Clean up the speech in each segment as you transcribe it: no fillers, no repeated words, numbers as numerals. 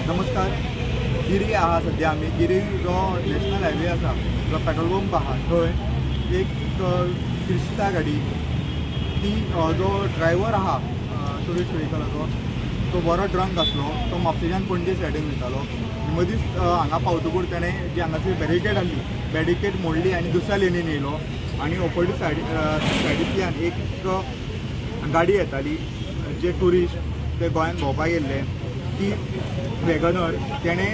नमस्कार. गिरी आहा सध्या आमी गिरी जो नॅशनल हायवे आसा जो पेट्रोल पंप आहा थंय एक क्रिस्ता गाडी ती जो ड्रायव्हर आहा टुरिस्ट व्हेहिकलाचो तो बरो ड्रंक आसलो. तो म्हापशेच्यान पणजे सायडीन वयतालो. मदींच हांगा पावतकूर ताणें जी हांगासर बॅरिकेड आसली बॅरिकेड मोडली आनी दुसऱ्या लेनीन येयलो आनी ऑपोजीट सायडींतल्यान एक गाडी येताली जे टुरिस्ट ते गोंयांत भोंवपाक येयल्ले ती वॅगनर तेणें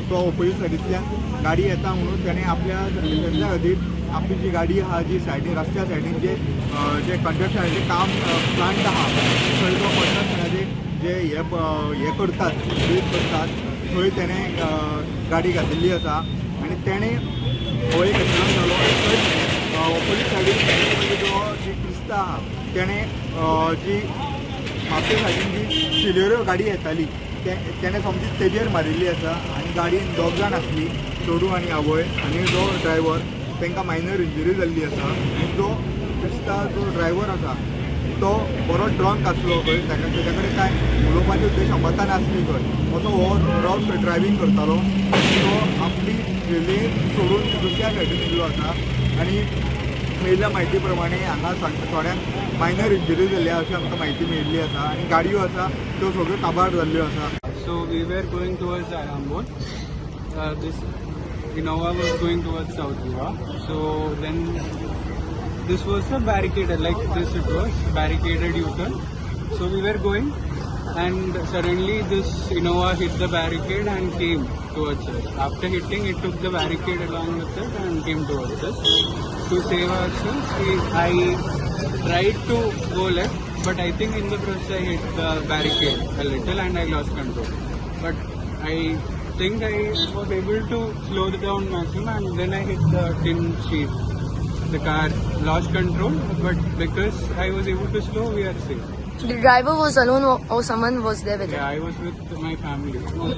तो ऑपोजीट सायडींतल्यान गाडी येता म्हणून ताणें आपल्या लायसन्सा खातीर आपली जी गाडी आहा जी सायडीन रस्त्या सायडीन जे कंस्ट्रक्शनाचें काम प्लांट आहा थंय तो कंस्ट्रक्शनाचे जे हे करतात बिल्ड करतात थंय तेणें गाडी घातिल्ली आसा आनी तेणें हो एक एक्सिडंट जालो आनी थंय ऑपोजीट सायडीन जो जी क्रिस्ता आहा तेणें जी म्हापशे सायडीन जी सिलेऱ्यो गाडी येताली तेणें समजी तेजेर मारिल्ली आसा आनी गाडयेन 2 जाण आसली चेडूं आनी आवय आनी जो ड्रायव्हर तांकां मायनर इंजरी जाल्ली आसा आनी जो क्रिस्ता जो ड्रायव्हर आसा तो बरो ड्रंक आसलो खंय तेजे कडेन कांय उलोवपाची उद्देश अमतान नासली खंय असो हो रफ ड्रायवींग करतालो तो आपली लेन सोडून दुसऱ्या सायडीन येयल्लो आसा आनी मेळिल्ल्या म्हायती प्रमाणे हांगा थोड्यांक मायनर इंजरी जाल्ल्या अशी आमकां म्हायती मेळिल्ली आसा आनी गाडयो आसा त्यो सगळ्यो काबार जाल्ल्यो आसा. So we were going towards Arambol. This Innova was going towards South Goa. So then this was a barricaded, like this it was, barricaded U-turn. So we were going and suddenly this Innova hit the barricade and came towards us. After hitting, it took the barricade along with it and came towards us. To save ourselves, I tried to go left, but I think in the process I hit the barricade a little and I lost control. But I think I was able to slow down maximum and then I hit the tin sheet. The car lost control, but because I was able to slow, we are safe. The driver was alone or someone was there with him? Yeah, I was with my family. No,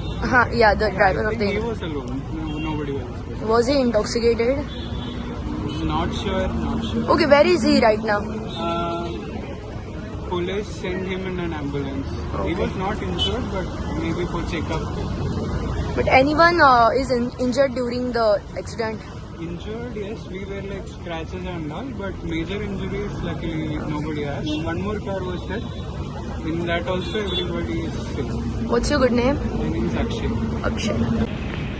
Yeah, the driver I of think he the... was alone. No, nobody was with. Was he intoxicated? Not sure, not sure. Okay, where is he right now? Police sent him in an ambulance. He was not injured, but maybe for checkup. But anyone is injured during the accident? Injured, yes, we were like scratches and all, but major injuries, luckily nobody has. One more car was hit. In that also everybody is safe. What's your good name? My name is Akshay. Akshay.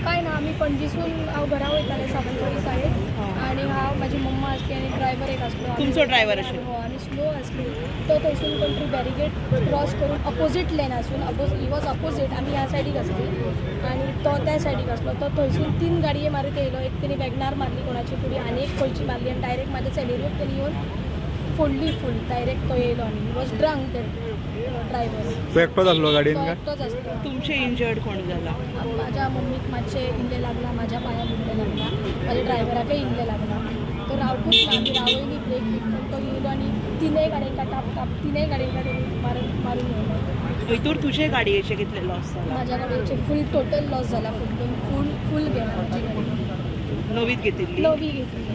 काय ना आम्ही पणजीसून हांव घरा वयतालें Sawantwadi said आनी हांव म्हाजी mamma आसली आनी ड्रायव्हर एक आसलो. तुमचो ड्रायव्हर आशिल्लो? हो आनी स्लो आसली तो थंयसून खंय तरी बॅरिकेड क्रॉस करून अपोजीट लेन आसून ही वॉज अपोजीट आमी ह्या सायडीक आसली आनी तो त्या सायडीक आसलो. तो थंयसून 3 गाडये मारीत येयलो. एक तेणी वॅगनार मारली कोणाची फुडी आनी एक खंयची मारली आनी डायरेक्ट म्हाज्या सॅलेरीक तेणी येवन फोडली फूल डायरेक्ट तो येयलो आनी ही वॉज ड्रंक ते ड्रायव्हर. तो एकटोच आसलो गाडयेन तो काय? एकटोच आसलो. तुमचे इंजर्ड कोण जाला? माझ्या मम्मीक मातशे इल्ले लागला, माझ्या पायाक इल्ले लागला, माझ्या ड्रायव्हराकय इल्ले लागला. तो रावतूच ना आमी रावयली ब्रेक पण तो येयलो आनी तिनय गाडयांका टाप तिनय गाडयांका मारून येयलो. भितूर तुजे गाडयेचे कितले लॉस जाला? माझ्या गाडयेचे फूल टोटल लॉस जाला. फूल गेला माझी गाडी. नवीच घेतिल्ली? नवी घेतली.